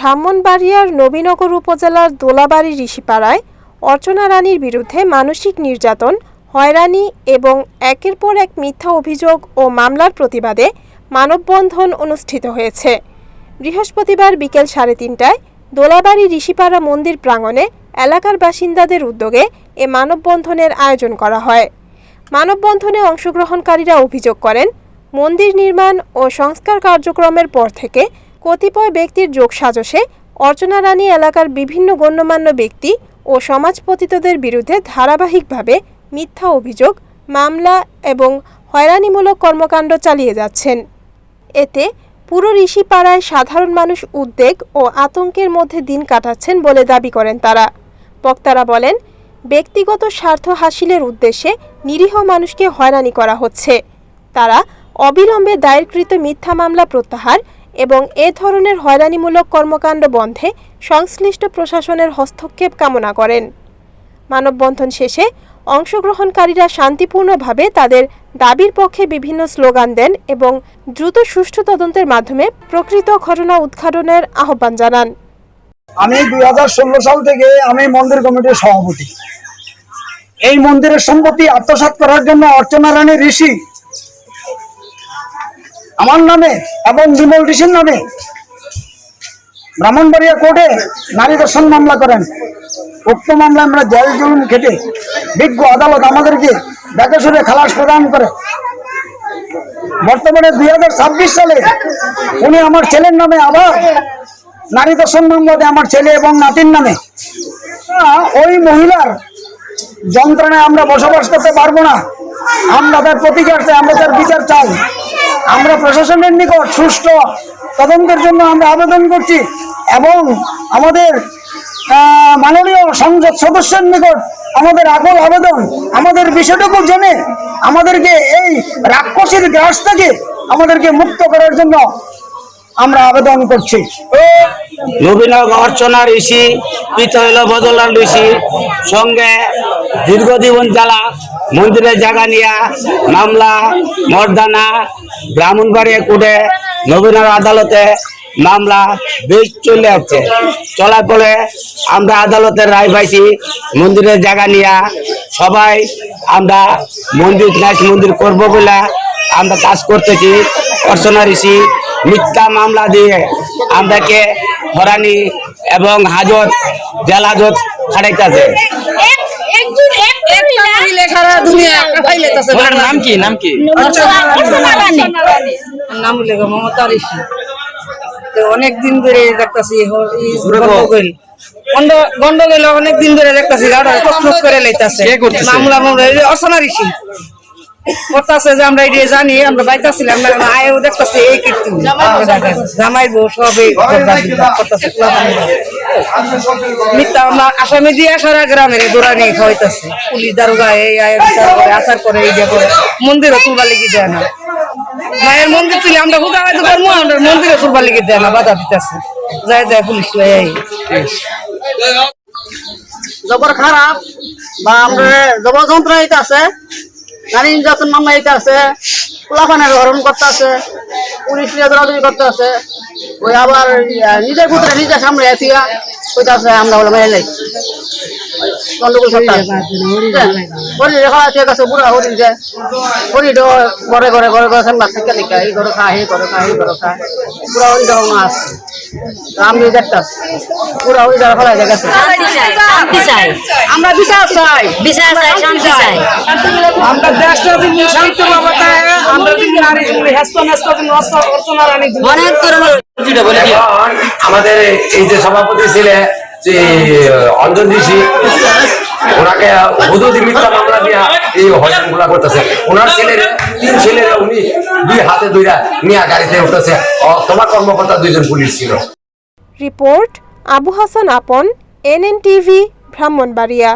ব্রাহ্মণবাড়িয়ার নবীনগর উপজেলার দোলাবাড়ি ঋষিপাড়ায় অর্চনা রানীর বিরুদ্ধে মানসিক নির্যাতন, হয়রানি এবং একের পর এক মিথ্যা অভিযোগ ও মামলার প্রতিবাদে মানববন্ধন অনুষ্ঠিত হয়েছে। বৃহস্পতিবার বিকেল 3:30টায় দোলাবাড়ি ঋষিপাড়া মন্দির প্রাঙ্গণে এলাকার বাসিন্দাদের উদ্যোগে এ মানববন্ধনের আয়োজন করা হয়। মানববন্ধনে অংশগ্রহণকারীরা অভিযোগ করেন, মন্দির নির্মাণ ও সংস্কার কার্যক্রমের পর থেকে কতিপয় ব্যক্তির যোগসাজশে অর্চনা রানী এলাকার বিভিন্ন গণ্যমান্য ব্যক্তি ও সমাজপতিতদের বিরুদ্ধে ধারাবাহিকভাবে মিথ্যা অভিযোগ, মামলা এবং হয়রানিমূলক কর্মকাণ্ড চালিয়ে যাচ্ছেন। এতে পুরো ঋষিপাড়ায় সাধারণ মানুষ উদ্বেগ ও আতঙ্কের মধ্যে দিন কাটাচ্ছেন বলে দাবি করেন তারা। বক্তারা বলেন, ব্যক্তিগত স্বার্থ হাসিলের উদ্দেশ্যে নিরীহ মানুষকে হয়রানি করা হচ্ছে। তারা অবিলম্বে দায়েরকৃত মিথ্যা মামলা প্রত্যাহার এবং এ ধরনের হয়রানিমূলক কর্মকাণ্ড বন্ধে সংশ্লিষ্ট প্রশাসনের হস্তক্ষেপ কামনা করেন। মানববন্ধন শেষে অংশগ্রহণকারীরা শান্তিপূর্ণভাবে তাদের দাবির পক্ষে বিভিন্ন স্লোগান দেন এবং দ্রুত সুষ্ঠু তদন্তের মাধ্যমে প্রকৃত ঘটনা উদ্ঘাটনের আহ্বান জানান। আমি 2016 সাল থেকে আমি মন্দির কমিটির সভাপতি। এই মন্দিরের সম্পত্তি আত্মসাৎ করার জন্য অর্চনা রানী ঋষি আমার নামে এবং বিমল ঋষির নামে ব্রাহ্মণবাড়িয়া কোর্টে নারী ধর্ষণ মামলা করেন। উক্ত মামলা আমরা জেল জুলুম খেটে বিজ্ঞ আদালত আমাদেরকে বেকসুরে খালাস প্রদান করে। বর্তমানে 2026 সালে উনি আমার ছেলের নামে আবার নারী ধর্ষণ মামলা দেয়, আমার ছেলে এবং নাতির নামে। ওই মহিলার যন্ত্রণায় আমরা বসবাস করতে পারবো না। আমরা তার প্রতিকার চাই, আমরা তার বিচার চাই। আমরা প্রশাসনের নিকট সুষ্ঠু তদন্তের জন্য আমরা আবেদন করছি এবং আমাদের মাননীয় সংসদ সদস্যের নিকট আমাদের আকুল আবেদন, আমাদের বিষয়টুকু জেনে আমাদেরকে এই রাক্ষসীর গ্রাস থেকে আমাদেরকে মুক্ত করার জন্য আমরা আবেদন করছি। নবীনগর অর্চনা ঋষি পিতা হইল বদলাল ঋষি সঙ্গে দীর্ঘজীবন জ্বালা মন্দিরের জায়গা নিয়ে মামলা মর্দানা ব্রাহ্মণবাড়িয়া কোর্টে নবীনগর আদালতে মামলা বেশ চলে যাচ্ছে। চলার পরে আমরা আদালতের রায় পাইছি মন্দিরের জায়গা নিয়ে সবাই আমরা মন্দির করবো বলে আমরা কাজ করতেছি। অর্চনা ঋষি মিথ্যা মামলা দিয়ে আমরাকে হরানি এবং হাজত জেল হাজত খাটাইতেছে। নাম কি অনেক দিন ধরে দেখতেছি গন্ডগোল অনেক দিন ধরে দেখতেছি করে লাইতেছে মামলা অর্চনা ঋষি করতেছে যে আমরা এটা জানি, আমরা বাইতাছিলাম আয়ও দেখতেছি এই কীর্তি জামাইব সবই মিথ্যা আমরা আসামে দিয়ে সারা গ্রামের দৌড়ানি খাওয়াইতেছে। পুলিশ দারোগা এই বিচার করে আচার করে এইটা করে মন্দিরও তুলবার লেগে দেয় না। মায়ের মন্দির তুলে আমরা হুদা হয়তো করবো, আমরা মন্দিরে তুলবার লেগে দেয় না, বাধা দিতেছে। যায় পুলিশ জবর খারাপ বা আমরা জবর যন্ত্রণা আছে, নারী নির্যাতন মামলা এটা আছে, পোলাপানের হরণ করতে আছে, পুলিশ নিয়ে দৌড়াদৌড়ি করতে আছে। ওই আবার নিজের পুত্রে নিজের সামনে এতিয়া ওইটা আছে আমরা বলে মেরে লাই গন্ডগোল করতে আছে। হরি রেখা আছে বুড়া হরি যায় হরি ঘরে ঘরে ঘরে ঘরে সামনে থেকে লিখা এই ঘরে খা এই ঘরে খা এই ঘরে খা পুরা হরি দেওয়া মাছ আমি দেখতে পুরা হরি দেওয়া ফেলা গেছে। আমরা বিচার চাই, বিচার চাই, শান্তি চাই। আমরা দেশটা শান্তি আমরা অনেক ধরনের আমাদের এই যে সভাপতি ছিলেন যে অঞ্জন ঋষি, ওনাকে মিথ্যা মামলা দিয়া এই হয়রানিগুলা করতেছে। ওনার ছেলের 3 ছেলের উনি 2 হাতে 2টা নিয়ে গাড়িতে উঠতেছে। তোমার কর্মকর্তা 2জন পুলিশ ছিল। রিপোর্ট আবু হাসান আপন, NNTV, ব্রাহ্মণবাড়িয়া।